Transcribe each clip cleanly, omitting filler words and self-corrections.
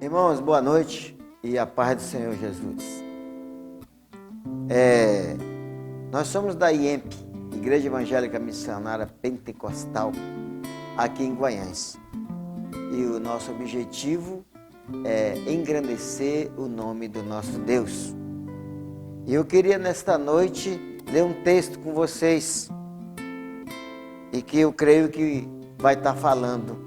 Irmãos, boa noite e a paz do Senhor Jesus. Nós somos da IEMP, Igreja Evangélica Missionária Pentecostal, aqui em Guanhães. E o nosso objetivo é engrandecer o nome do nosso Deus. E eu queria nesta noite ler um texto com vocês e que eu creio que vai estar falando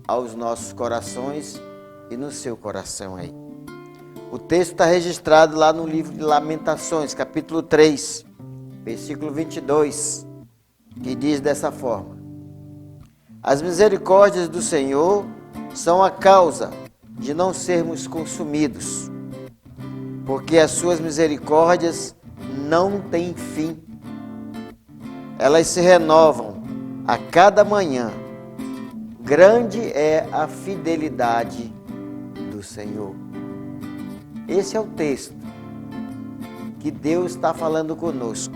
aos nossos corações e no seu coração aí. O texto está registrado lá no livro de Lamentações, capítulo 3, versículo 22, que diz dessa forma: As misericórdias do Senhor são a causa de não sermos consumidos, porque as suas misericórdias não têm fim. Elas se renovam a cada manhã. Grande é a fidelidade do Senhor. Esse é o texto que Deus está falando conosco,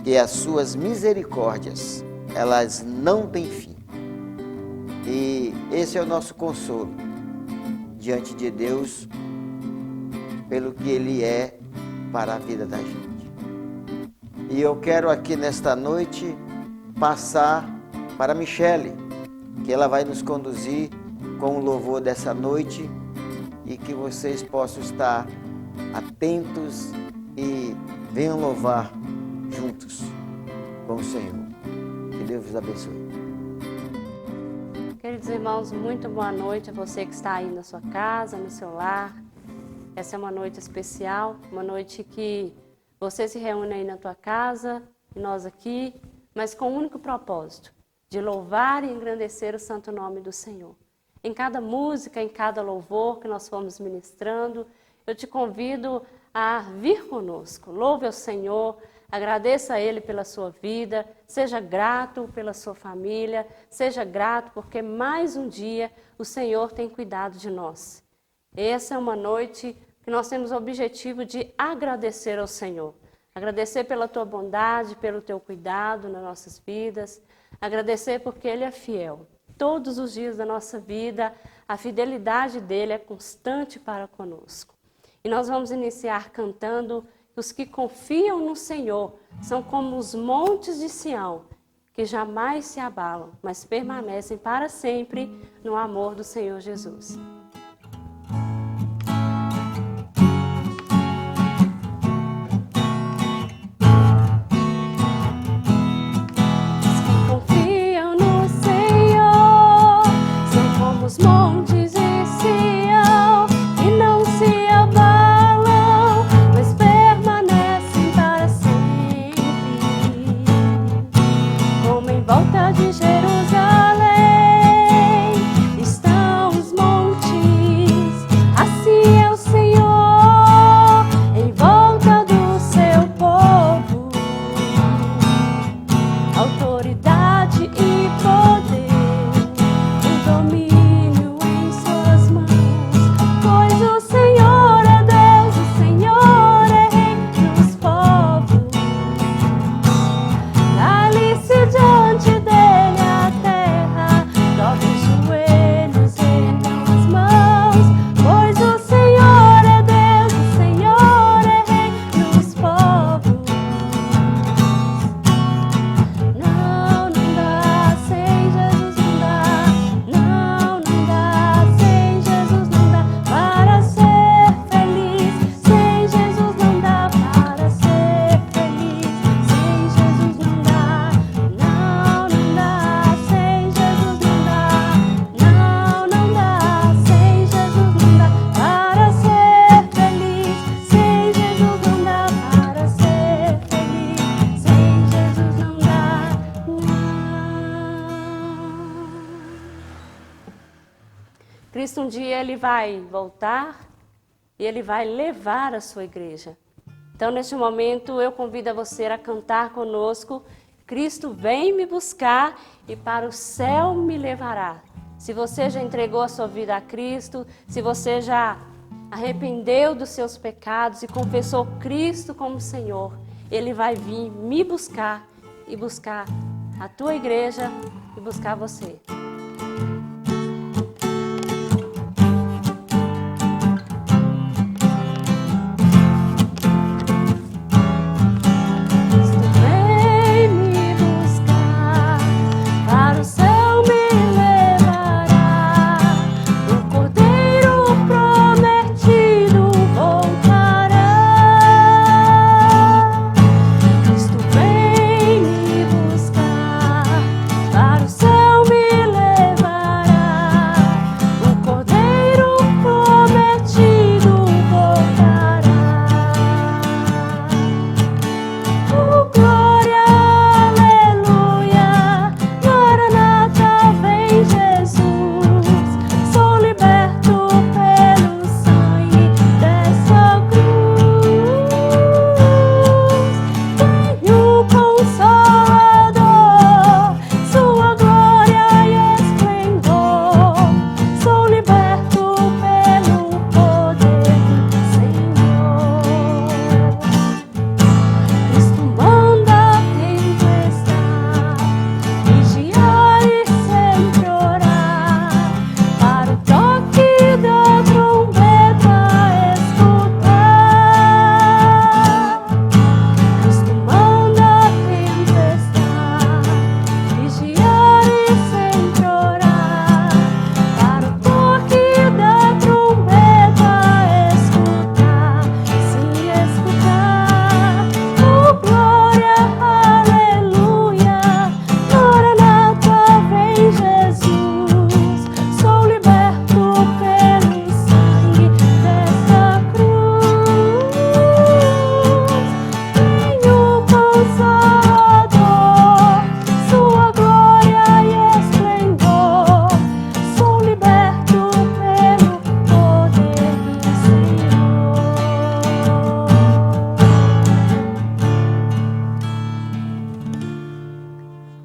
que as suas misericórdias, elas não têm fim. E esse é o nosso consolo diante de Deus, pelo que Ele é para a vida da gente. E eu quero aqui nesta noite passar para a Michele, que ela vai nos conduzir com o louvor dessa noite e que vocês possam estar atentos e venham louvar juntos com o Senhor. Que Deus vos abençoe. Queridos irmãos, muito boa noite a você que está aí na sua casa, no seu lar. Essa é uma noite especial, uma noite que você se reúne aí na tua casa e nós aqui, mas com o único propósito de louvar e engrandecer o santo nome do Senhor. Em cada música, em cada louvor que nós formos ministrando, eu te convido a vir conosco. Louve ao Senhor, agradeça a Ele pela sua vida, seja grato pela sua família, seja grato porque mais um dia o Senhor tem cuidado de nós. Essa é uma noite que nós temos o objetivo de agradecer ao Senhor. Agradecer pela tua bondade, pelo teu cuidado nas nossas vidas. Agradecer porque Ele é fiel. Todos os dias da nossa vida, a fidelidade dEle é constante para conosco. E nós vamos iniciar cantando que os que confiam no Senhor são como os montes de Sião, que jamais se abalam, mas permanecem para sempre no amor do Senhor Jesus. Os montes de Sião, que não se abalam, mas permanecem para sempre. Como em volta de Jerusalém estão os montes, assim é o Senhor em volta do seu povo. Autoridade e poder, o domínio Cristo um dia Ele vai voltar e Ele vai levar a sua igreja. Então, neste momento, eu convido a você a cantar conosco: Cristo vem me buscar e para o céu me levará. Se você já entregou a sua vida a Cristo, se você já arrependeu dos seus pecados e confessou Cristo como Senhor, Ele vai vir me buscar e buscar a tua igreja e buscar você.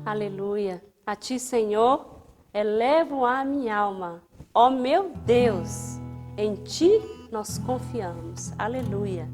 Aleluia. A ti, Senhor, elevo a minha alma. Ó meu Deus, em ti nós confiamos. Aleluia.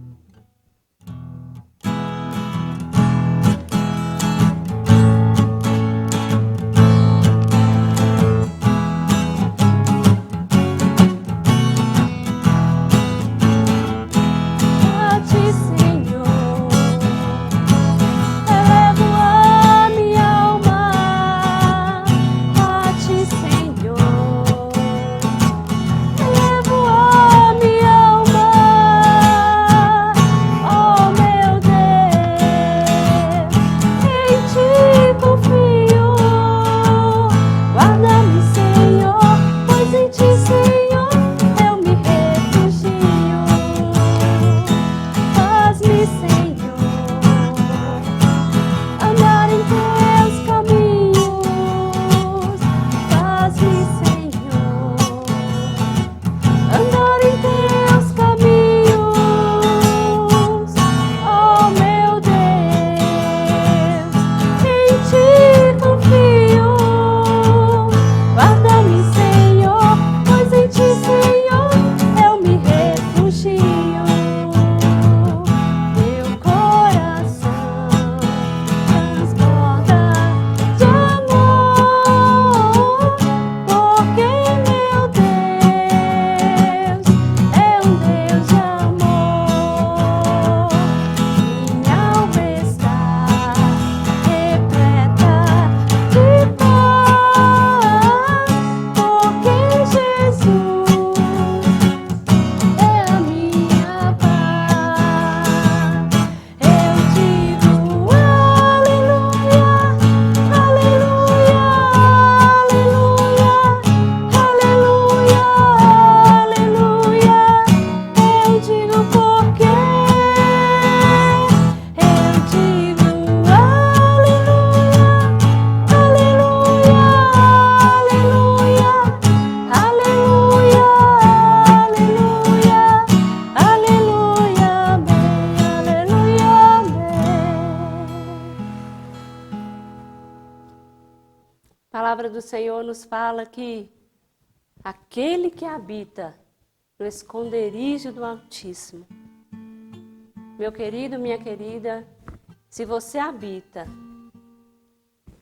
A palavra do Senhor nos fala que aquele que habita no esconderijo do Altíssimo. Meu querido, minha querida, se você habita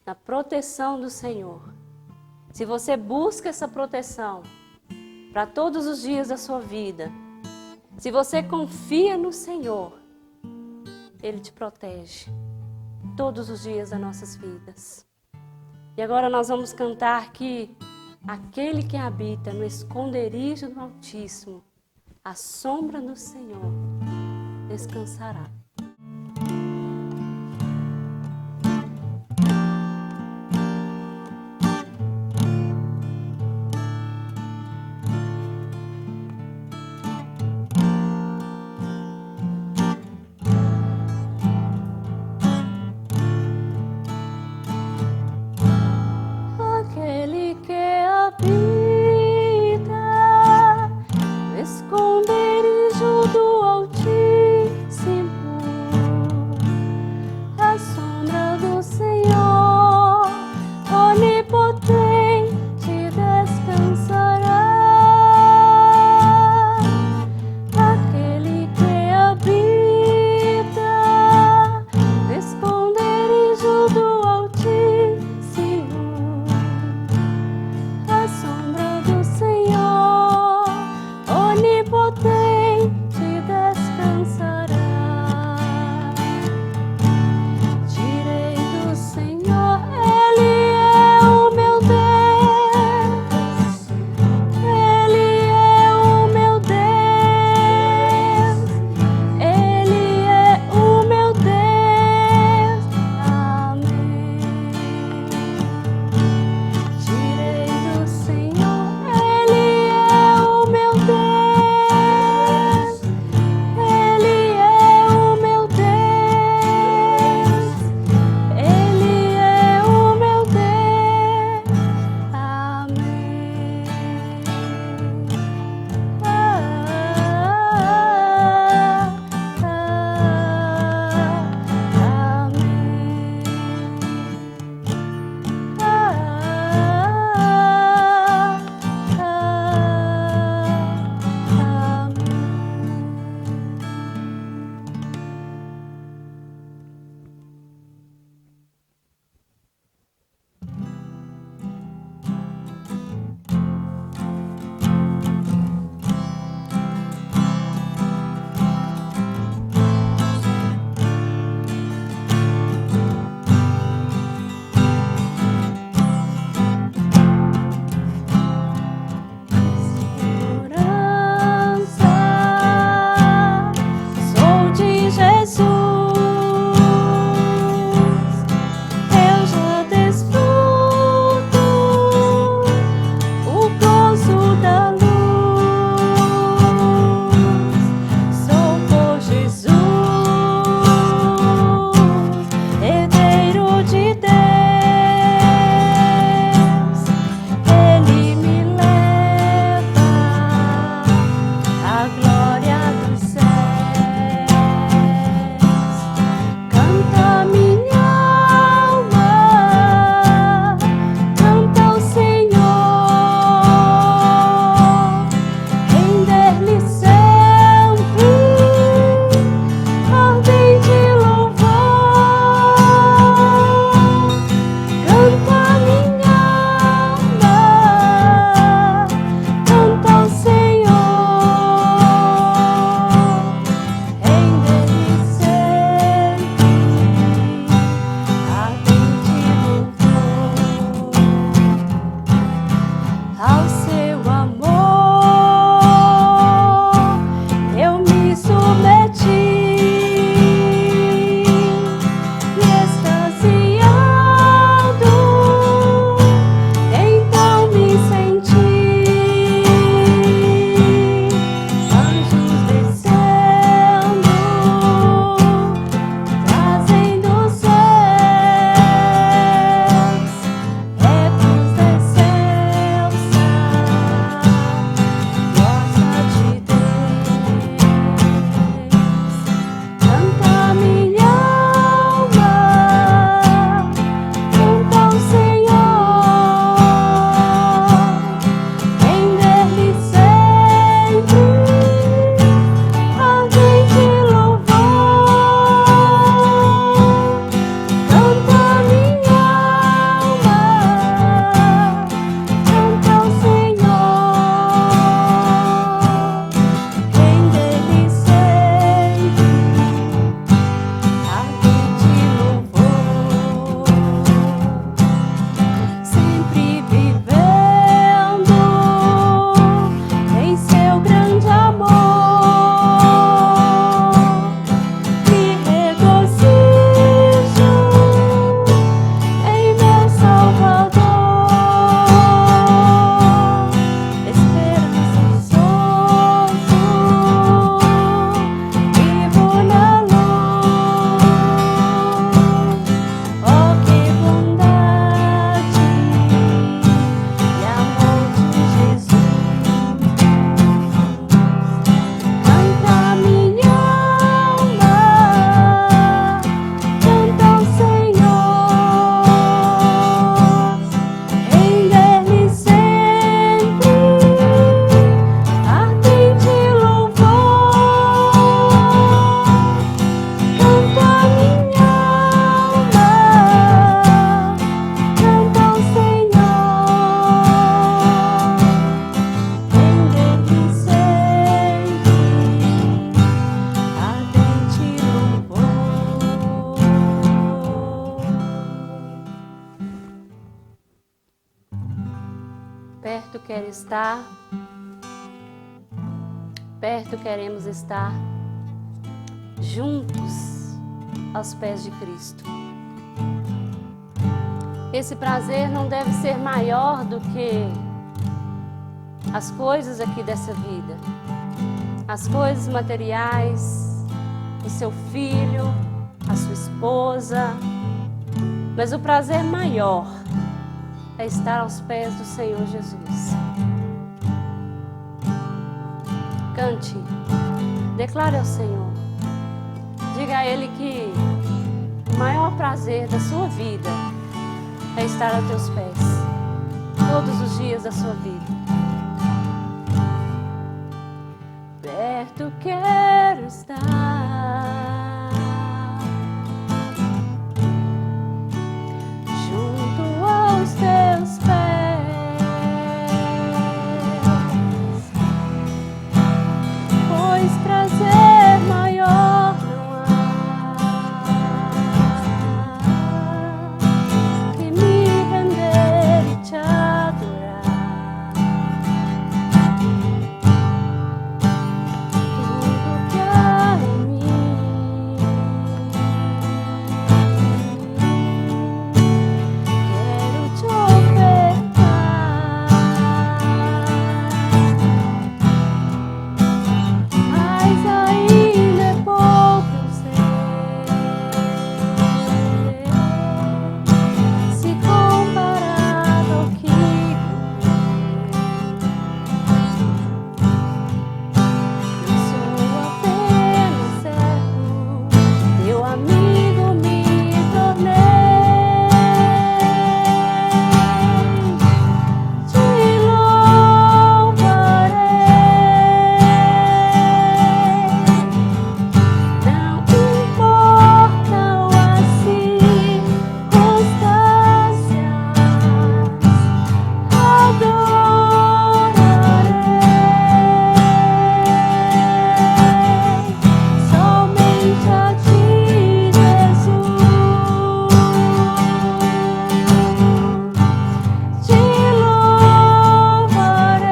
na proteção do Senhor, se você busca essa proteção para todos os dias da sua vida, se você confia no Senhor, Ele te protege todos os dias das nossas vidas. E agora nós vamos cantar que aquele que habita no esconderijo do Altíssimo, à sombra do Senhor, descansará. Esconderijo do Altíssimo, perto quer estar, perto queremos estar, juntos aos pés de Cristo. Esse prazer não deve ser maior do que as coisas aqui dessa vida, as coisas materiais, o seu filho, a sua esposa, mas o prazer maior é estar aos pés do Senhor Jesus. Cante, declare ao Senhor, diga a Ele que o maior prazer da sua vida é estar aos teus pés, todos os dias da sua vida. Perto quero estar, junto aos teus pés, pois prazer maior não há que me render e te adorar. Tudo que há em mim quero te ofertar, mas ainda é pouco, eu sei, se comparado ao que eu sou apenas servo, teu amigo me tornei. Te louvarei, não importam as circunstâncias, adorarei somente a ti, Jesus. Te louvarei,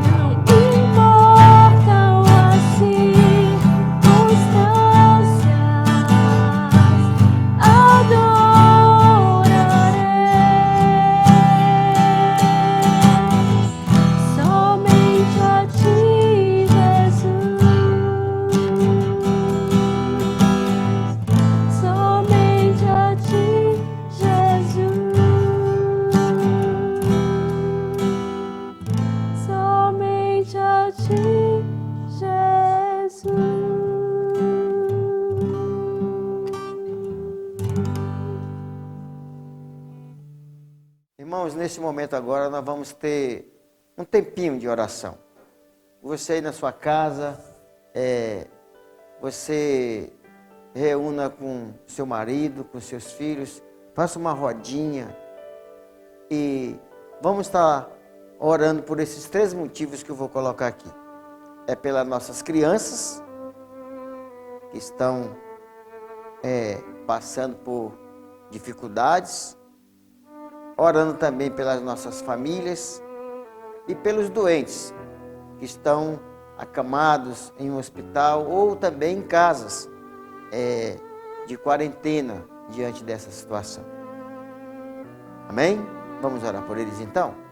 não importam as circunstâncias, adorarei somente a ti, Jesus. Somente a ti, Jesus. Somente a ti, Jesus. Irmãos, nesse momento agora nós vamos ter um tempinho de oração. Você aí na sua casa, você reúna com seu marido, com seus filhos, faça uma rodinha e vamos estar orando por esses 3 motivos que eu vou colocar aqui. É pelas nossas crianças que estão passando por dificuldades, orando também pelas nossas famílias e pelos doentes que estão acamados em um hospital ou também em casas de quarentena diante dessa situação. Amém? Vamos orar por eles então?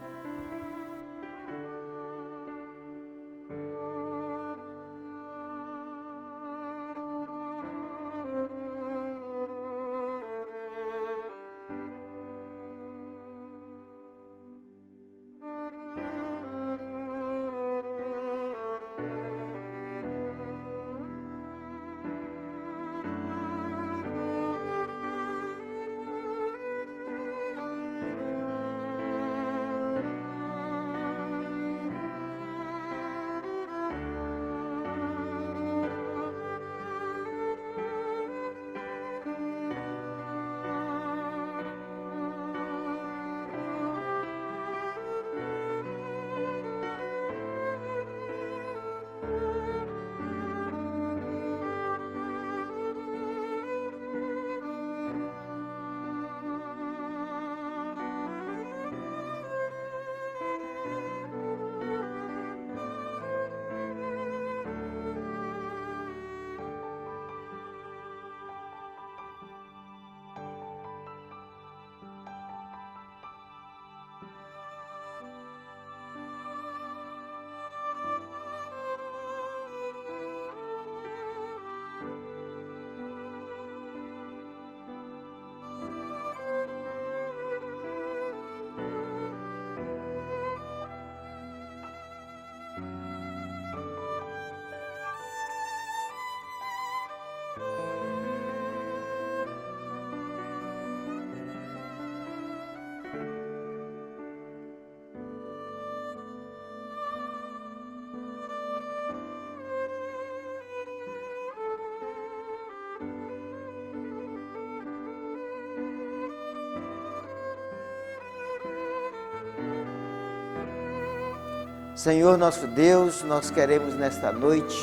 Senhor nosso Deus, nós queremos nesta noite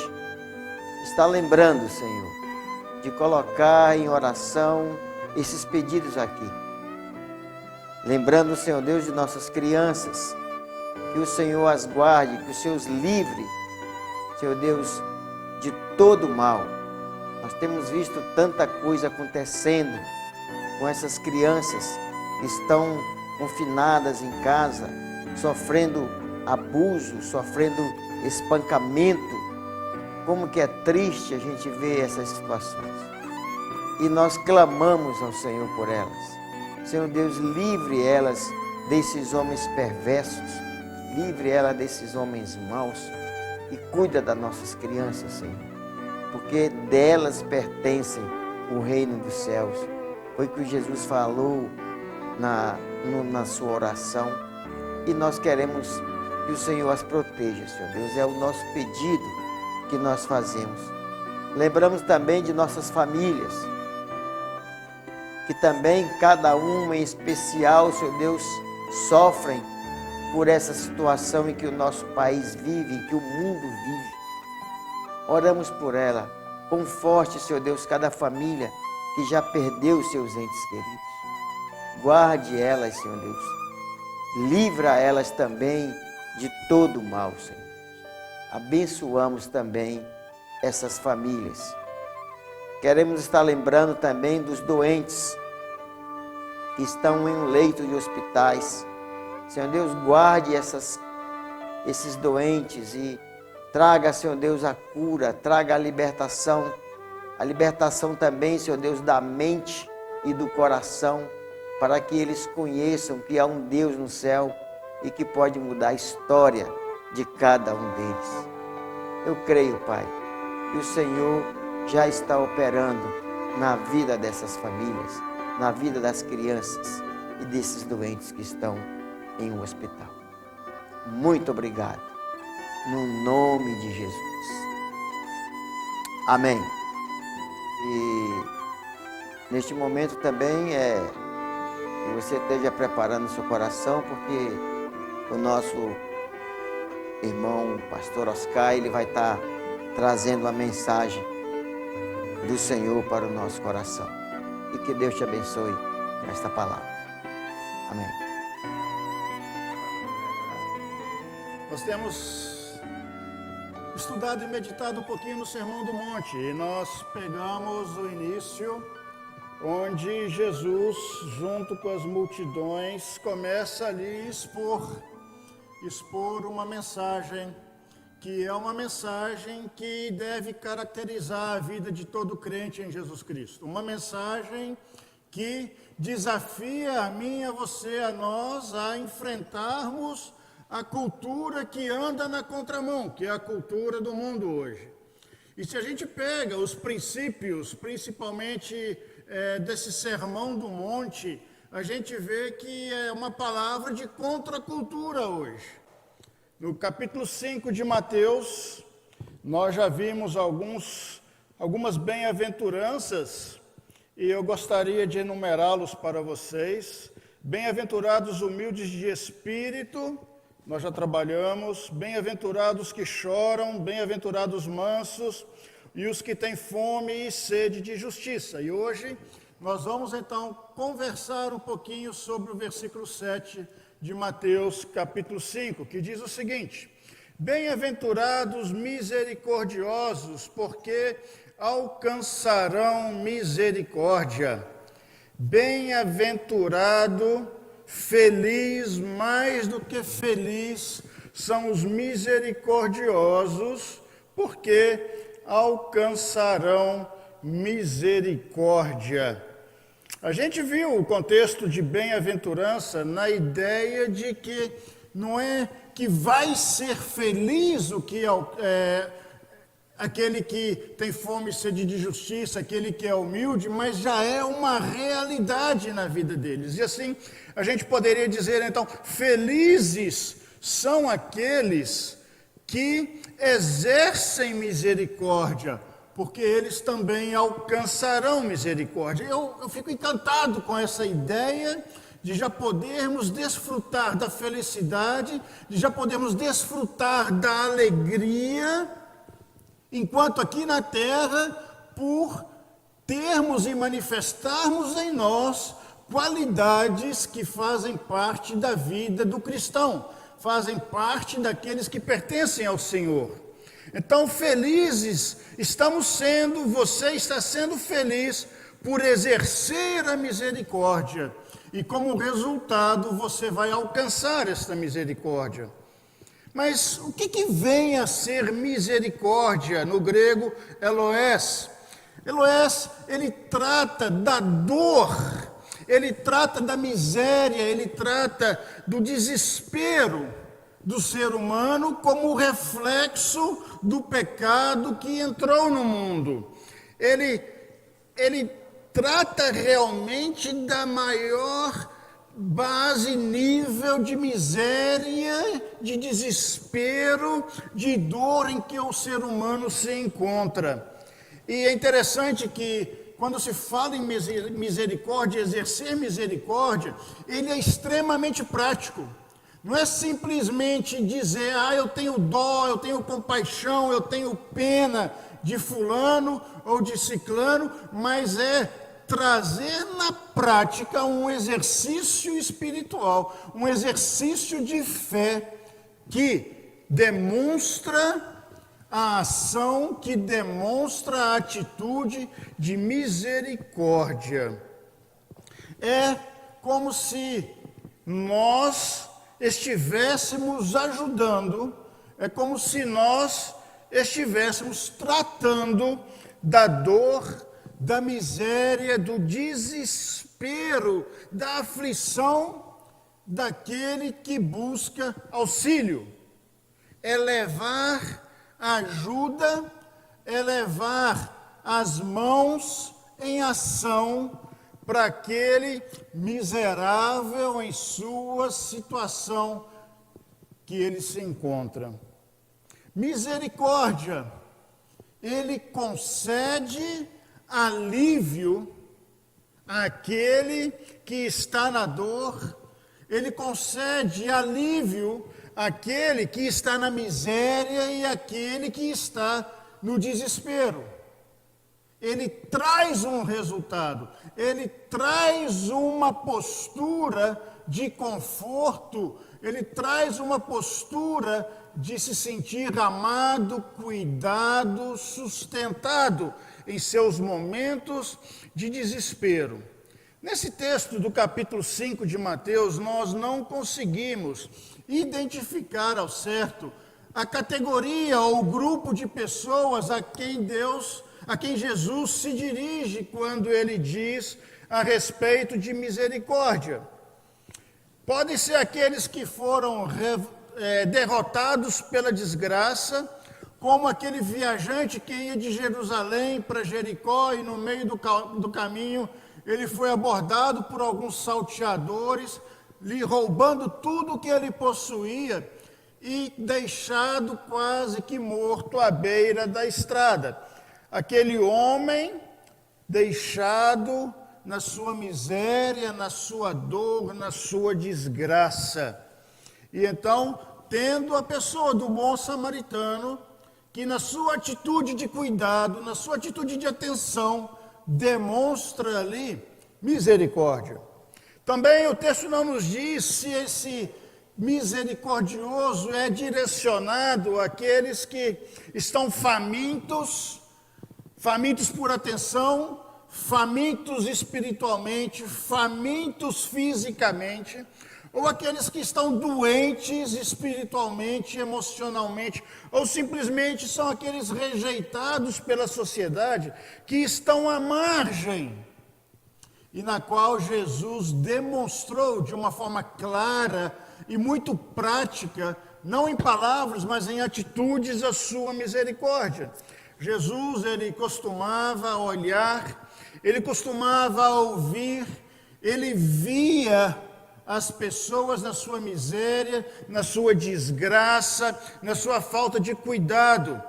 estar lembrando, Senhor, de colocar em oração esses pedidos aqui. Lembrando, Senhor Deus, de nossas crianças, que o Senhor as guarde, que o Senhor os livre, Senhor Deus, de todo mal. Nós temos visto tanta coisa acontecendo com essas crianças que estão confinadas em casa, sofrendo abuso, sofrendo espancamento. Como que é triste a gente ver essas situações. E nós clamamos ao Senhor por elas. Senhor Deus, livre elas desses homens perversos, livre elas desses homens maus e cuida das nossas crianças, Senhor, porque delas pertencem o reino dos céus. Foi o que Jesus falou na sua oração e nós queremos que o Senhor as proteja, Senhor Deus, é o nosso pedido que nós fazemos. Lembramos também de nossas famílias, que também cada uma em especial, Senhor Deus, sofrem por essa situação em que o nosso país vive, em que o mundo vive. Oramos por ela, conforte, Senhor Deus, cada família que já perdeu seus entes queridos. Guarde elas, Senhor Deus, livra elas também de todo o mal, Senhor. Abençoamos também essas famílias. Queremos estar lembrando também dos doentes que estão em um leito de hospitais. Senhor Deus, guarde esses doentes e traga, Senhor Deus, a cura, traga a libertação também, Senhor Deus, da mente e do coração, para que eles conheçam que há um Deus no céu e que pode mudar a história de cada um deles. Eu creio, Pai, que o Senhor já está operando na vida dessas famílias, na vida das crianças e desses doentes que estão em um hospital. Muito obrigado, no nome de Jesus. Amém. E neste momento também que você esteja preparando o seu coração, porque o nosso irmão pastor Oscar, ele vai estar trazendo a mensagem do Senhor para o nosso coração. E que Deus te abençoe nesta palavra. Amém. Nós temos estudado e meditado um pouquinho no Sermão do Monte e nós pegamos o início onde Jesus, junto com as multidões, começa ali expor uma mensagem que é uma mensagem que deve caracterizar a vida de todo crente em Jesus Cristo. Uma mensagem que desafia a mim, a você, a nós, a enfrentarmos a cultura que anda na contramão, que é a cultura do mundo hoje. E se a gente pega os princípios, principalmente desse Sermão do Monte, a gente vê que é uma palavra de contracultura hoje. No capítulo 5 de Mateus, nós já vimos algumas bem-aventuranças, e eu gostaria de enumerá-los para vocês. Bem-aventurados humildes de espírito, nós já trabalhamos. Bem-aventurados que choram, bem-aventurados mansos, e os que têm fome e sede de justiça. E hoje nós vamos então conversar um pouquinho sobre o versículo 7 de Mateus capítulo 5, que diz o seguinte: bem-aventurados misericordiosos, porque alcançarão misericórdia. Bem-aventurado, feliz, mais do que feliz, são os misericordiosos, porque alcançarão misericórdia. A gente viu o contexto de bem-aventurança na ideia de que não é que vai ser feliz aquele que tem fome e sede de justiça, aquele que é humilde, mas já é uma realidade na vida deles. E assim, a gente poderia dizer então, felizes são aqueles que exercem misericórdia, porque eles também alcançarão misericórdia. Eu fico encantado com essa ideia de já podermos desfrutar da felicidade, de já podermos desfrutar da alegria, enquanto aqui na terra, por termos e manifestarmos em nós qualidades que fazem parte da vida do cristão, fazem parte daqueles que pertencem ao Senhor. Então, felizes estamos sendo, você está sendo feliz por exercer a misericórdia. E como resultado, você vai alcançar esta misericórdia. Mas o que vem a ser misericórdia? No grego, eloés. Eloés, ele trata da dor, ele trata da miséria, ele trata do desespero do ser humano como reflexo do pecado que entrou no mundo. Ele trata realmente da maior base, nível de miséria, de desespero, de dor em que o ser humano se encontra. E é interessante que quando se fala em misericórdia, exercer misericórdia, ele é extremamente prático. Não é simplesmente dizer, eu tenho dó, eu tenho compaixão, eu tenho pena de fulano ou de ciclano, mas é trazer na prática um exercício espiritual, um exercício de fé que demonstra a ação, que demonstra a atitude de misericórdia. É como se nós estivéssemos ajudando, é como se nós estivéssemos tratando da dor, da miséria, do desespero, da aflição daquele que busca auxílio. É levar ajuda, é levar as mãos em ação para aquele miserável em sua situação que ele se encontra. Misericórdia, ele concede alívio àquele que está na dor, ele concede alívio àquele que está na miséria e àquele que está no desespero. Ele traz um resultado, ele traz uma postura de conforto, ele traz uma postura de se sentir amado, cuidado, sustentado em seus momentos de desespero. Nesse texto do capítulo 5 de Mateus, nós não conseguimos identificar ao certo a categoria ou o grupo de pessoas a quem Jesus se dirige quando ele diz a respeito de misericórdia. Podem ser aqueles que foram derrotados pela desgraça, como aquele viajante que ia de Jerusalém para Jericó e no meio do caminho ele foi abordado por alguns salteadores, lhe roubando tudo o que ele possuía e deixado quase que morto à beira da estrada. Aquele homem deixado na sua miséria, na sua dor, na sua desgraça. E então, tendo a pessoa do bom samaritano, que na sua atitude de cuidado, na sua atitude de atenção, demonstra ali misericórdia. Também o texto não nos diz se esse misericordioso é direcionado àqueles que estão famintos por atenção, famintos espiritualmente, famintos fisicamente, ou aqueles que estão doentes espiritualmente, emocionalmente, ou simplesmente são aqueles rejeitados pela sociedade que estão à margem, e na qual Jesus demonstrou de uma forma clara e muito prática, não em palavras, mas em atitudes, a sua misericórdia. Jesus, ele costumava olhar, ele costumava ouvir, ele via as pessoas na sua miséria, na sua desgraça, na sua falta de cuidado.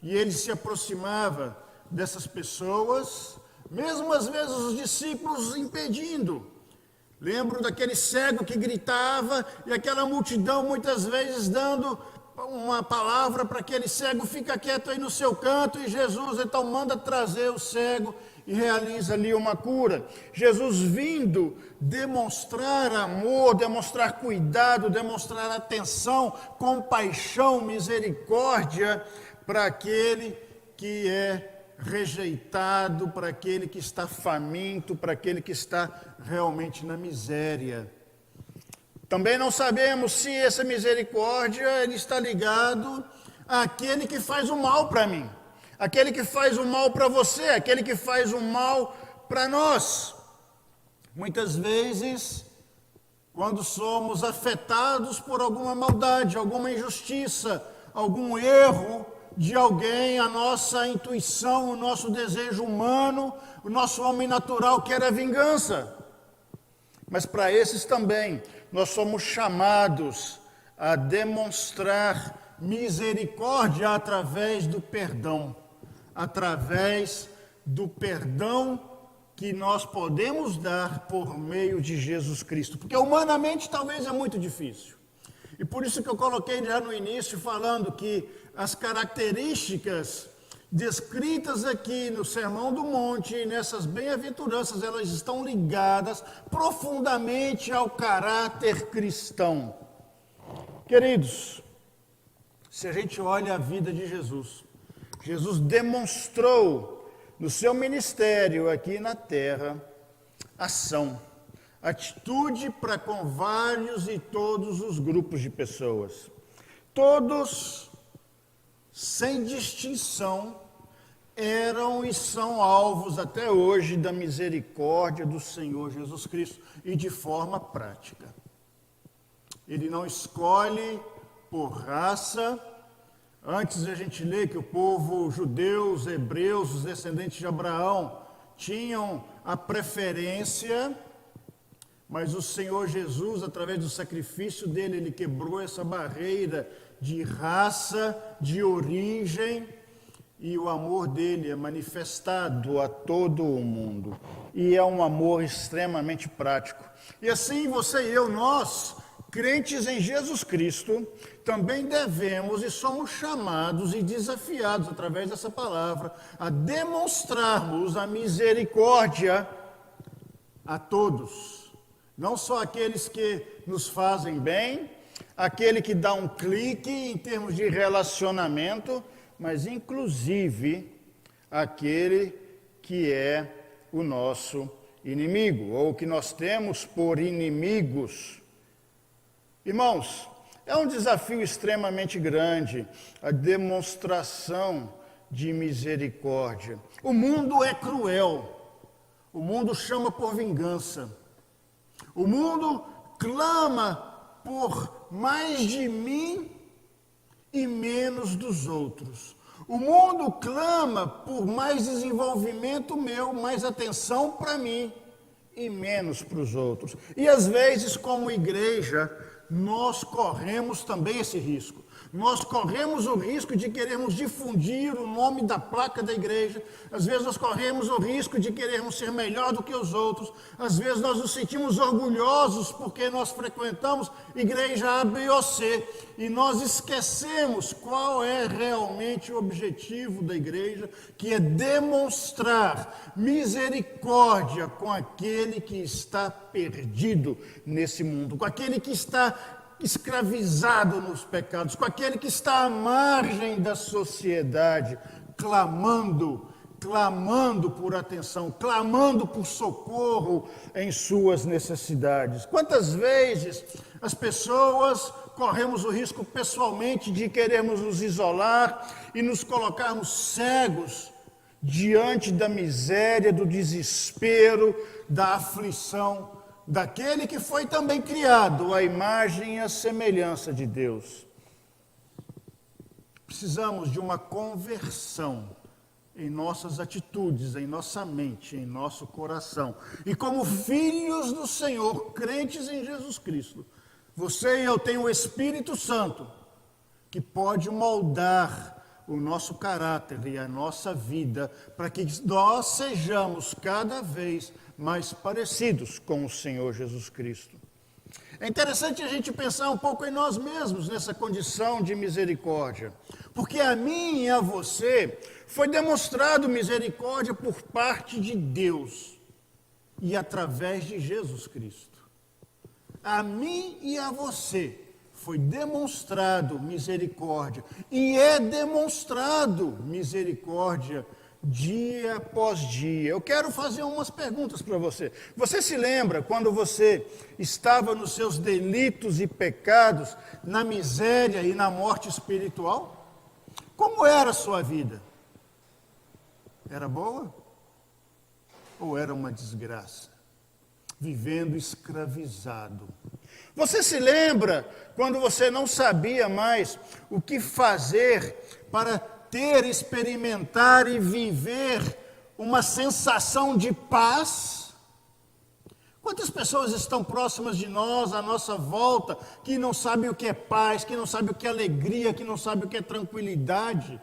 E ele se aproximava dessas pessoas, mesmo às vezes os discípulos impedindo. Lembro daquele cego que gritava e aquela multidão muitas vezes dando uma palavra para aquele cego: fica quieto aí no seu canto, e Jesus então manda trazer o cego e realiza ali uma cura. Jesus vindo demonstrar amor, demonstrar cuidado, demonstrar atenção, compaixão, misericórdia para aquele que é rejeitado, para aquele que está faminto, para aquele que está realmente na miséria. Também não sabemos se essa misericórdia ele está ligado àquele que faz o mal para mim, aquele que faz o mal para você, aquele que faz o mal para nós. Muitas vezes, quando somos afetados por alguma maldade, alguma injustiça, algum erro de alguém, a nossa intuição, o nosso desejo humano, o nosso homem natural quer a vingança. Mas para esses também, nós somos chamados a demonstrar misericórdia através do perdão que nós podemos dar por meio de Jesus Cristo. Porque humanamente talvez é muito difícil. E por isso que eu coloquei já no início falando que as características descritas aqui no Sermão do Monte e nessas bem-aventuranças, elas estão ligadas profundamente ao caráter cristão. Queridos, se a gente olha a vida de Jesus, Jesus demonstrou no seu ministério aqui na terra ação, atitude para com vários e todos os grupos de pessoas. Todos, sem distinção, eram e são alvos até hoje da misericórdia do Senhor Jesus Cristo, e de forma prática. Ele não escolhe por raça. Antes a gente lê que o povo judeu, os hebreus, os descendentes de Abraão, tinham a preferência, mas o Senhor Jesus, através do sacrifício dele, ele quebrou essa barreira de raça, de origem, e o amor dele é manifestado a todo o mundo. E é um amor extremamente prático. E assim você e eu, nós, crentes em Jesus Cristo, também devemos e somos chamados e desafiados, através dessa palavra, a demonstrarmos a misericórdia a todos. Não só aqueles que nos fazem bem, aquele que dá um clique em termos de relacionamento, mas inclusive aquele que é o nosso inimigo, ou que nós temos por inimigos. Irmãos, é um desafio extremamente grande a demonstração de misericórdia. O mundo é cruel, o mundo chama por vingança, o mundo clama por mais de mim e menos dos outros. O mundo clama por mais desenvolvimento meu, mais atenção para mim e menos para os outros. E às vezes, como igreja, nós corremos também esse risco. Nós corremos o risco de querermos difundir o nome da placa da igreja. Às vezes nós corremos o risco de querermos ser melhor do que os outros. Às vezes nós nos sentimos orgulhosos porque nós frequentamos igreja A, B ou C. E nós esquecemos qual é realmente o objetivo da igreja, que é demonstrar misericórdia com aquele que está perdido nesse mundo, com aquele que está escravizado nos pecados, com aquele que está à margem da sociedade, clamando por atenção, clamando por socorro em suas necessidades. Quantas vezes as pessoas corremos o risco pessoalmente de querermos nos isolar e nos colocarmos cegos diante da miséria, do desespero, da aflição daquele que foi também criado à imagem e à semelhança de Deus. Precisamos de uma conversão em nossas atitudes, em nossa mente, em nosso coração. E como filhos do Senhor, crentes em Jesus Cristo, você e eu temos o Espírito Santo, que pode moldar o nosso caráter e a nossa vida para que nós sejamos cada vez mais parecidos com o Senhor Jesus Cristo. É interessante a gente pensar um pouco em nós mesmos nessa condição de misericórdia, porque a mim e a você foi demonstrado misericórdia por parte de Deus e através de Jesus Cristo. A mim e a você foi demonstrado misericórdia e é demonstrado misericórdia dia após dia. Eu quero fazer umas perguntas para você. Você se lembra quando você estava nos seus delitos e pecados, na miséria e na morte espiritual? Como era a sua vida? Era boa? Ou era uma desgraça? Vivendo escravizado. Você se lembra quando você não sabia mais o que fazer para ter, experimentar e viver uma sensação de paz? Quantas pessoas estão próximas de nós, à nossa volta, que não sabem o que é paz, que não sabem o que é alegria, que não sabem o que é tranquilidade?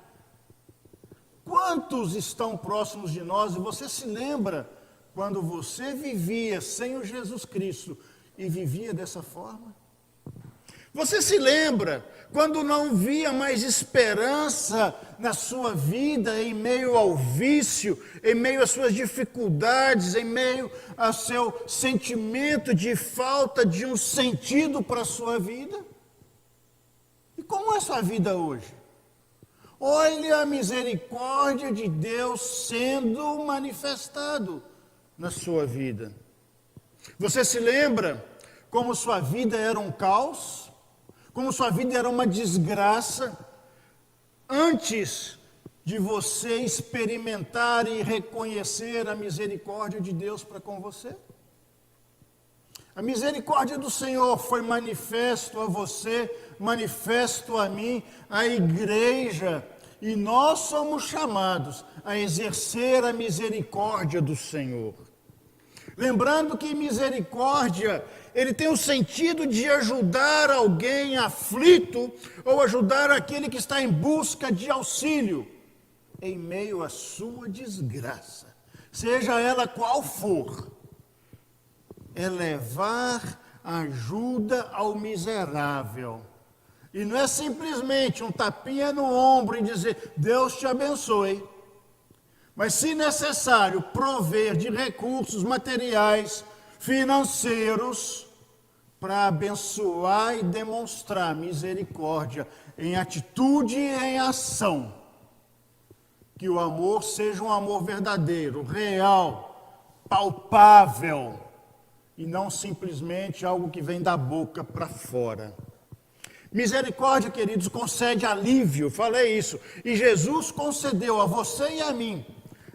Quantos estão próximos de nós e você se lembra quando você vivia sem o Jesus Cristo e vivia dessa forma? Você se lembra quando não via mais esperança na sua vida, em meio ao vício, em meio às suas dificuldades, em meio ao seu sentimento de falta de um sentido para a sua vida? E como é a sua vida hoje? Olhe a misericórdia de Deus sendo manifestado na sua vida. Você se lembra como sua vida era um caos? Como sua vida era uma desgraça, antes de você experimentar e reconhecer a misericórdia de Deus para com você? A misericórdia do Senhor foi manifesto a você, manifesto a mim, à igreja, e nós somos chamados a exercer a misericórdia do Senhor. Lembrando que misericórdia, ele tem o sentido de ajudar alguém aflito ou ajudar aquele que está em busca de auxílio em meio à sua desgraça, seja ela qual for. É levar ajuda ao miserável. E não é simplesmente um tapinha no ombro e dizer, Deus te abençoe. Mas, se necessário, prover de recursos materiais, financeiros, para abençoar e demonstrar misericórdia em atitude e em ação. Que o amor seja um amor verdadeiro, real, palpável, e não simplesmente algo que vem da boca para fora. Misericórdia, queridos, concede alívio, falei isso, e Jesus concedeu a você e a mim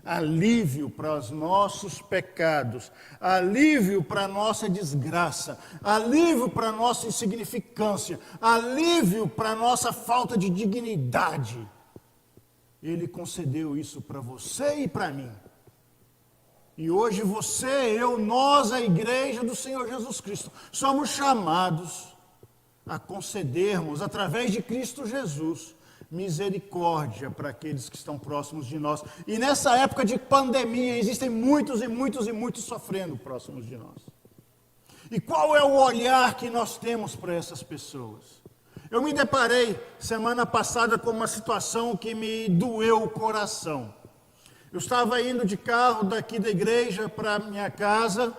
alívio para os nossos pecados, alívio para a nossa desgraça, alívio para a nossa insignificância, alívio para a nossa falta de dignidade. Ele concedeu isso para você e para mim. E hoje você, eu, nós, a igreja do Senhor Jesus Cristo, somos chamados a concedermos, através de Cristo Jesus, misericórdia para aqueles que estão próximos de nós. E nessa época de pandemia, existem muitos e muitos e muitos sofrendo próximos de nós. E qual é o olhar que nós temos para essas pessoas? Eu me deparei semana passada com uma situação que me doeu o coração. Eu estava indo de carro daqui da igreja para a minha casa,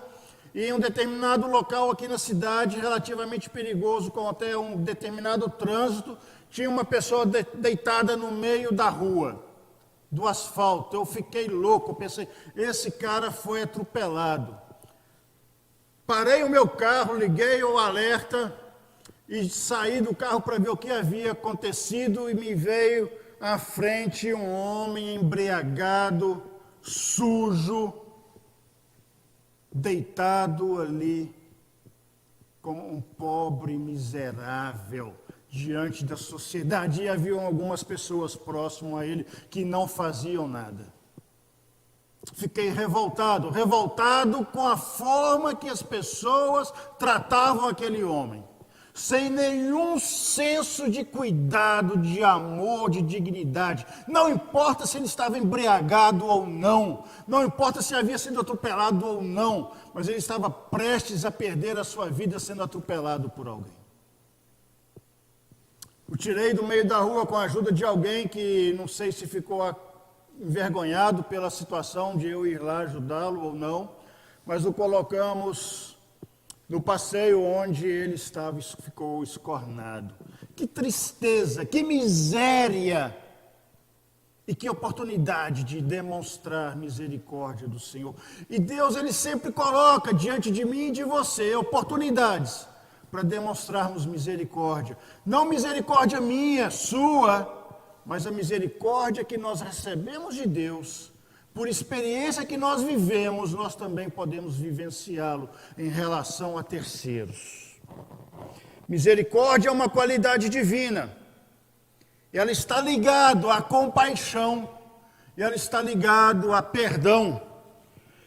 e em um determinado local aqui na cidade, relativamente perigoso, com até um determinado trânsito, tinha uma pessoa deitada no meio da rua, do asfalto. Eu fiquei louco, pensei, esse cara foi atropelado. Parei o meu carro, liguei o alerta e saí do carro para ver o que havia acontecido, e me veio à frente um homem embriagado, sujo, deitado ali como um pobre miserável diante da sociedade, e haviam algumas pessoas próximas a ele que não faziam nada. Fiquei revoltado com a forma que as pessoas tratavam aquele homem. sem nenhum senso de cuidado, de amor, de dignidade. Não importa se ele estava embriagado ou não, não importa se havia sido atropelado ou não, mas ele estava prestes a perder a sua vida sendo atropelado por alguém. O tirei do meio da rua com a ajuda de alguém que não sei se ficou envergonhado pela situação de eu ir lá ajudá-lo ou não, mas o colocamos no passeio onde ele estava, ficou escornado. Que tristeza, que miséria e que oportunidade de demonstrar misericórdia do Senhor. E Deus, Ele sempre coloca diante de mim e de você oportunidades para demonstrarmos misericórdia. Não misericórdia minha, sua, mas a misericórdia que nós recebemos de Deus. Por experiência que nós vivemos, nós também podemos vivenciá-lo em relação a terceiros. Misericórdia é uma qualidade divina. Ela está ligada à compaixão. Ela está ligada a perdão.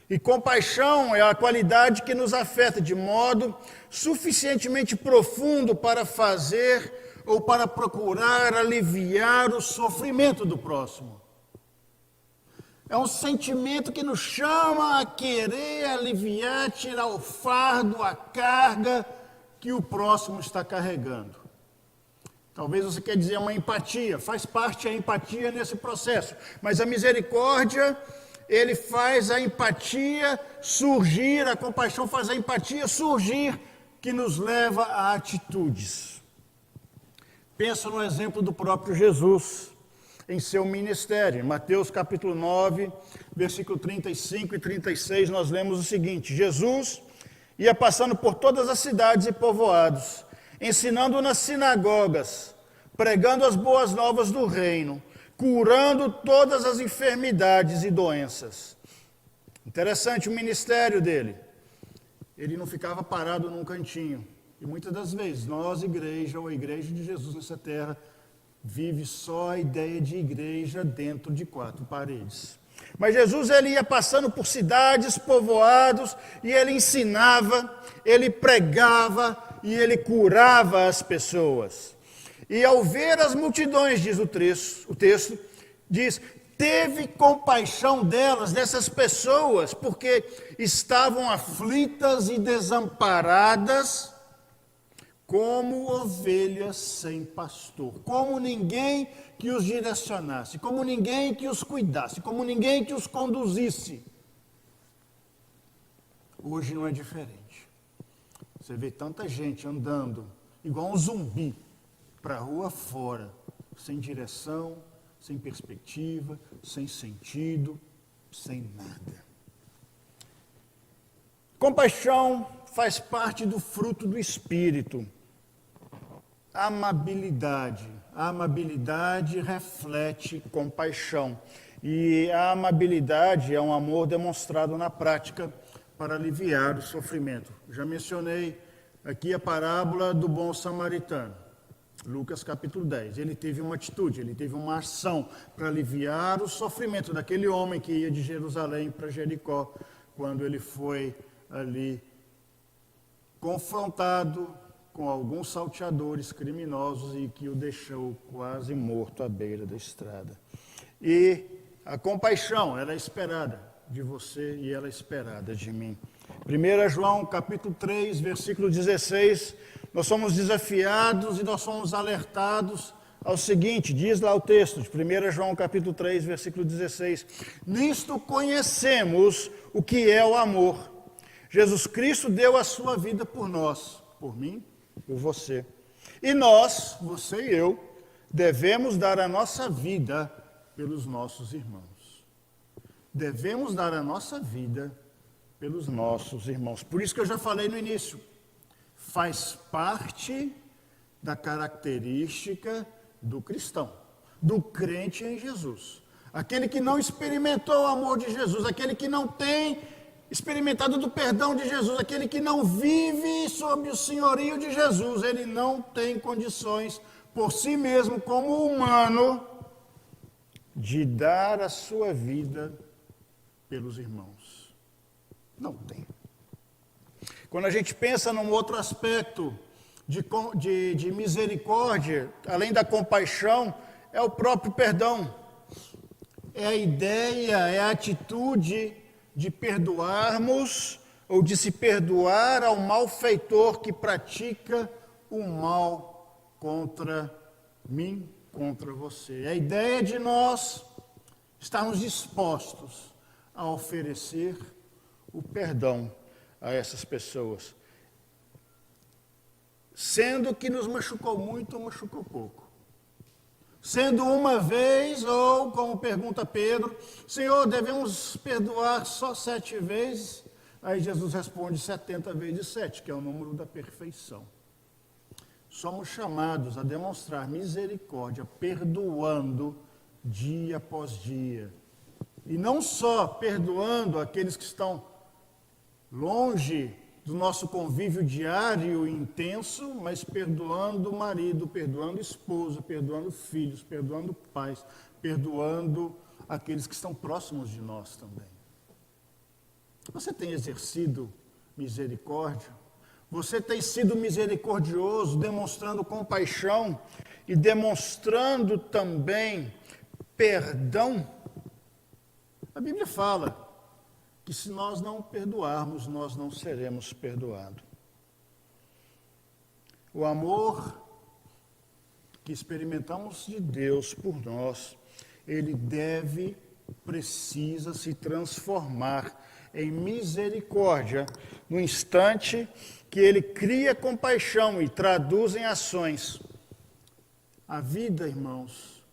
E compaixão é a qualidade que nos afeta de modo suficientemente profundo para fazer ou para procurar aliviar o sofrimento do próximo. É um sentimento que nos chama a querer aliviar, tirar o fardo, a carga que o próximo está carregando. Talvez você quer dizer uma empatia, faz parte a empatia nesse processo. Mas a misericórdia, ele faz a empatia surgir, a compaixão faz a empatia surgir, que nos leva a atitudes. Pensa no exemplo do próprio Jesus em seu ministério. Em Mateus capítulo 9, versículo 35 e 36, nós lemos o seguinte: Jesus ia passando por todas as cidades e povoados, ensinando nas sinagogas, pregando as boas novas do reino, curando todas as enfermidades e doenças. Interessante o ministério dele. Ele não ficava parado num cantinho. E muitas das vezes, nós, igreja, ou a igreja de Jesus nessa terra, vive só a ideia de igreja dentro de 4 paredes. Mas Jesus, ele ia passando por cidades, povoados, e ele ensinava, ele pregava e ele curava as pessoas. E ao ver as multidões, diz o texto, diz, teve compaixão delas, dessas pessoas, porque estavam aflitas e desamparadas, como ovelhas sem pastor, como ninguém que os direcionasse, como ninguém que os cuidasse, como ninguém que os conduzisse. Hoje não é diferente. Você vê tanta gente andando, igual um zumbi, para a rua fora, sem direção, sem perspectiva, sem sentido, sem nada. Compaixão faz parte do fruto do Espírito. Amabilidade. A amabilidade reflete compaixão. E a amabilidade é um amor demonstrado na prática para aliviar o sofrimento. Já mencionei aqui a parábola do bom samaritano. Lucas capítulo 10. Ele teve uma atitude, ele teve uma ação para aliviar o sofrimento daquele homem que ia de Jerusalém para Jericó, quando ele foi ali confrontado com alguns salteadores criminosos e que o deixou quase morto à beira da estrada. E a compaixão, ela é esperada de você e ela é esperada de mim. 1 João capítulo 3, versículo 16, nós somos desafiados e nós somos alertados ao seguinte, diz lá o texto de 1 João capítulo 3, versículo 16, nisto conhecemos o que é o amor. Jesus Cristo deu a sua vida por nós, por mim, por você. E nós, você e eu, devemos dar a nossa vida pelos nossos irmãos. Devemos dar a nossa vida pelos nossos irmãos. Por isso que eu já falei no início, faz parte da característica do cristão, do crente em Jesus. Aquele que não experimentou o amor de Jesus, aquele que não tem experimentado do perdão de Jesus, aquele que não vive sob o senhorio de Jesus, ele não tem condições por si mesmo, como humano, de dar a sua vida pelos irmãos. Não tem. Quando a gente pensa num outro aspecto de misericórdia, além da compaixão, é o próprio perdão. É a ideia, é a atitude de perdoarmos ou de se perdoar ao malfeitor que pratica o mal contra mim, contra você. É a ideia de nós estarmos dispostos a oferecer o perdão a essas pessoas, sendo que nos machucou muito ou machucou pouco. Sendo uma vez, ou como pergunta Pedro, Senhor, devemos perdoar só 7 vezes? Aí Jesus responde 70 vezes 7, que é o número da perfeição. Somos chamados a demonstrar misericórdia, perdoando dia após dia. E não só perdoando aqueles que estão longe do nosso convívio diário e intenso, mas perdoando o marido, perdoando a esposa, perdoando filhos, perdoando pais, perdoando aqueles que estão próximos de nós também. Você tem exercido misericórdia? Você tem sido misericordioso, demonstrando compaixão e demonstrando também perdão? A Bíblia fala que se nós não perdoarmos, nós não seremos perdoados. O amor que experimentamos de Deus por nós, ele precisa se transformar em misericórdia no instante que ele cria compaixão e traduz em ações. A vida, irmãos,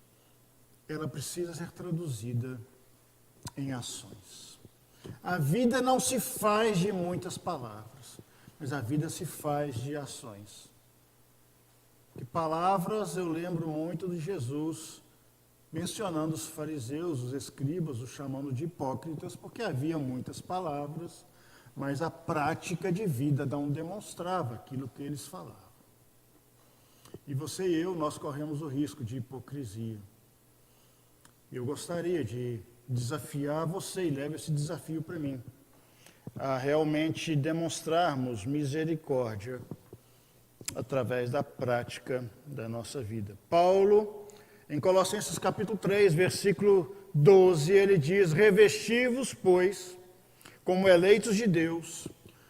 ela precisa ser traduzida em ações. A vida não se faz de muitas palavras, mas a vida se faz de ações. De palavras, eu lembro muito de Jesus mencionando os fariseus, os escribas, os chamando de hipócritas, porque havia muitas palavras, mas a prática de vida não demonstrava aquilo que eles falavam. E você e eu, nós corremos o risco de hipocrisia. Eu gostaria de desafiar você, e leve esse desafio para mim, a realmente demonstrarmos misericórdia através da prática da nossa vida. Paulo, em Colossenses capítulo 3, versículo 12, ele diz: revesti-vos, pois, como eleitos de Deus,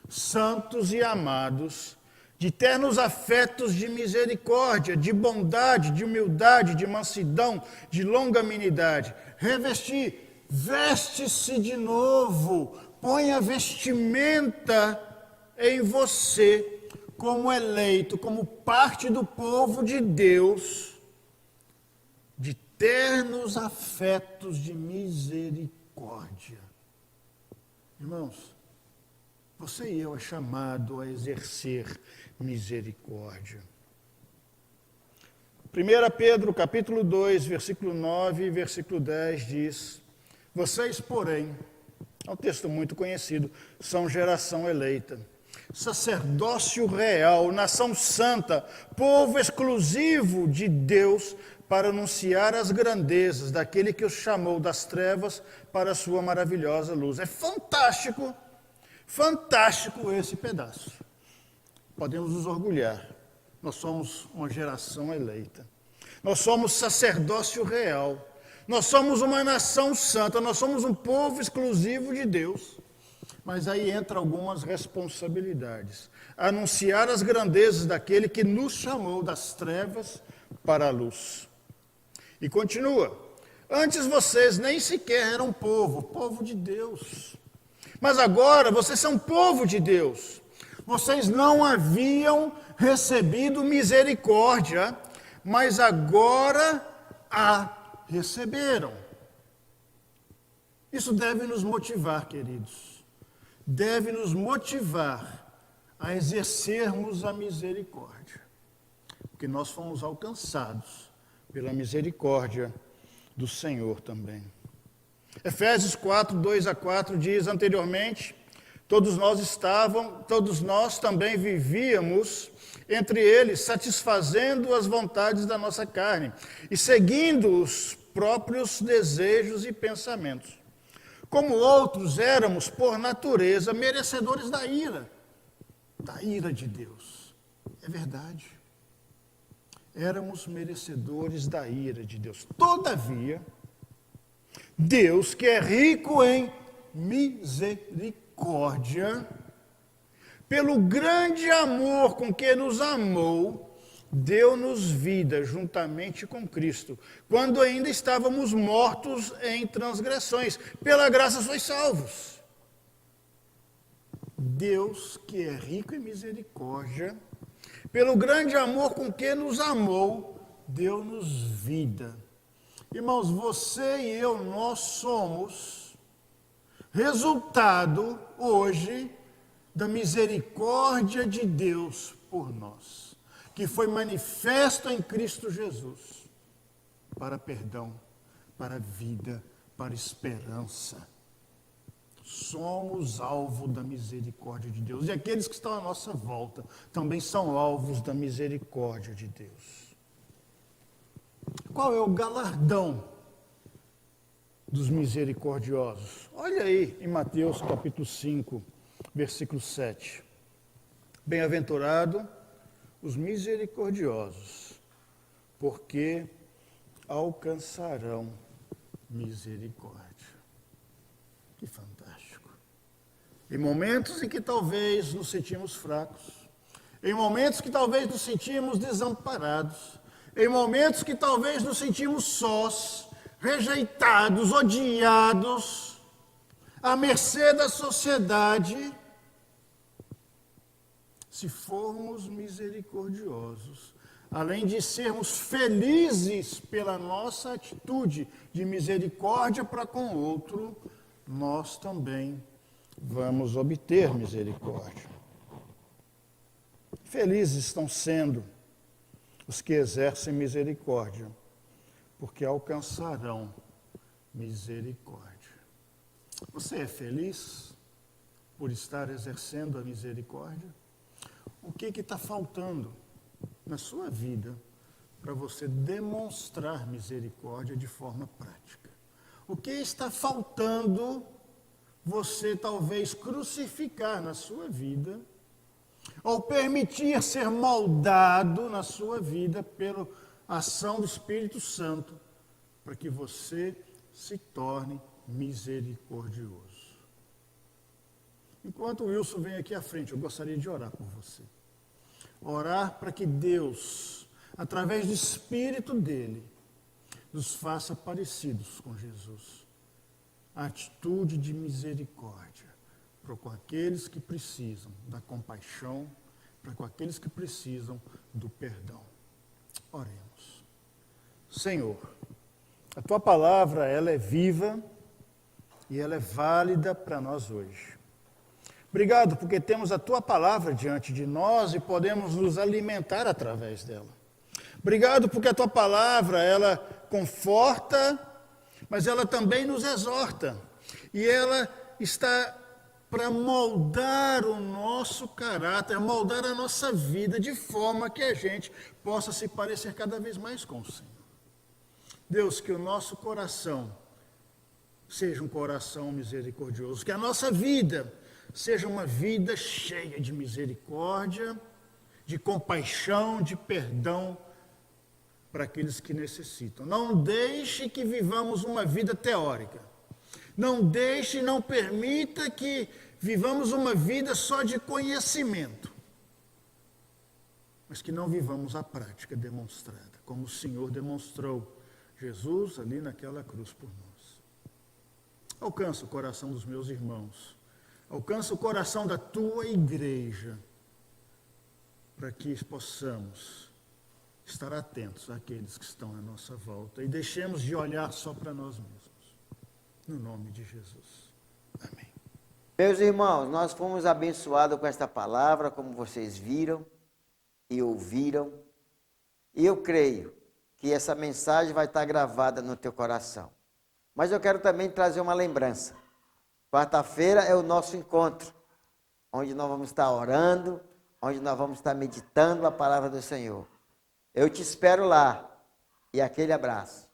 santos e amados, de ternos afetos de misericórdia, de bondade, de humildade, de mansidão, de longanimidade. Revestir, veste-se de novo, põe a vestimenta em você, como eleito, como parte do povo de Deus, de ternos afetos de misericórdia. Irmãos, você e eu é chamado a exercer misericórdia. 1 Pedro, capítulo 2, versículo 9 e versículo 10 diz: vocês, porém, é um texto muito conhecido, são geração eleita, sacerdócio real, nação santa, povo exclusivo de Deus, para anunciar as grandezas daquele que os chamou das trevas para a sua maravilhosa luz. É fantástico, fantástico esse pedaço. Podemos nos orgulhar. Nós somos uma geração eleita. Nós somos sacerdócio real. Nós somos uma nação santa. Nós somos um povo exclusivo de Deus. Mas aí entra algumas responsabilidades. Anunciar as grandezas daquele que nos chamou das trevas para a luz. E continua. Antes vocês nem sequer eram povo de Deus. Mas agora vocês são povo de Deus. Vocês não haviam recebido misericórdia, mas agora a receberam. Isso deve nos motivar, queridos. Deve nos motivar a exercermos a misericórdia. Porque nós fomos alcançados pela misericórdia do Senhor também. Efésios 4, 2 a 4 diz: anteriormente, todos nós também vivíamos entre eles, satisfazendo as vontades da nossa carne e seguindo os próprios desejos e pensamentos. Como outros, éramos, por natureza, merecedores da ira de Deus. É verdade. Éramos merecedores da ira de Deus. Todavia, Deus, que é rico em misericórdia, pelo grande amor com que nos amou, deu-nos vida juntamente com Cristo, quando ainda estávamos mortos em transgressões. Pela graça sois salvos. Deus, que é rico em misericórdia, pelo grande amor com que nos amou, deu-nos vida. Irmãos, você e eu, nós somos resultado hoje da misericórdia de Deus por nós, que foi manifesta em Cristo Jesus, para perdão, para vida, para esperança. Somos alvo da misericórdia de Deus. E aqueles que estão à nossa volta também são alvos da misericórdia de Deus. Qual é o galardão dos misericordiosos? Olha aí em Mateus capítulo 5, versículo 7. Bem-aventurado os misericordiosos, porque alcançarão misericórdia. Que fantástico. Em momentos em que talvez nos sentimos fracos, em momentos que talvez nos sentimos desamparados, em momentos que talvez nos sentimos sós, rejeitados, odiados, à mercê da sociedade, se formos misericordiosos, além de sermos felizes pela nossa atitude de misericórdia para com o outro, nós também vamos obter misericórdia. Felizes estão sendo os que exercem misericórdia, porque alcançarão misericórdia. Você é feliz por estar exercendo a misericórdia? O que está faltando na sua vida para você demonstrar misericórdia de forma prática? O que está faltando você talvez crucificar na sua vida, ou permitir ser moldado na sua vida pela ação do Espírito Santo, para que você se torne misericordioso? Enquanto o Wilson vem aqui à frente, eu gostaria de orar por você. Orar para que Deus, através do Espírito dele, nos faça parecidos com Jesus. A atitude de misericórdia para com aqueles que precisam da compaixão, para com aqueles que precisam do perdão. Oremos. Senhor, a tua palavra, ela é viva e ela é válida para nós hoje. Obrigado porque temos a tua palavra diante de nós e podemos nos alimentar através dela. Obrigado porque a tua palavra, ela conforta, mas ela também nos exorta. E ela está para moldar o nosso caráter, moldar a nossa vida de forma que a gente possa se parecer cada vez mais com o Senhor. Deus, que o nosso coração seja um coração misericordioso, que a nossa vida seja uma vida cheia de misericórdia, de compaixão, de perdão para aqueles que necessitam. Não deixe que vivamos uma vida teórica. Não deixe, não permita que vivamos uma vida só de conhecimento, mas que não vivamos a prática demonstrada, como o Senhor demonstrou, Jesus ali naquela cruz por nós. Alcança o coração dos meus irmãos, alcança o coração da tua igreja, para que possamos estar atentos àqueles que estão à nossa volta e deixemos de olhar só para nós mesmos. No nome de Jesus. Amém. Meus irmãos, nós fomos abençoados com esta palavra, como vocês viram e ouviram. E eu creio que essa mensagem vai estar gravada no teu coração. Mas eu quero também trazer uma lembrança. Quarta-feira é o nosso encontro, onde nós vamos estar orando, onde nós vamos estar meditando a palavra do Senhor. Eu te espero lá. E aquele abraço.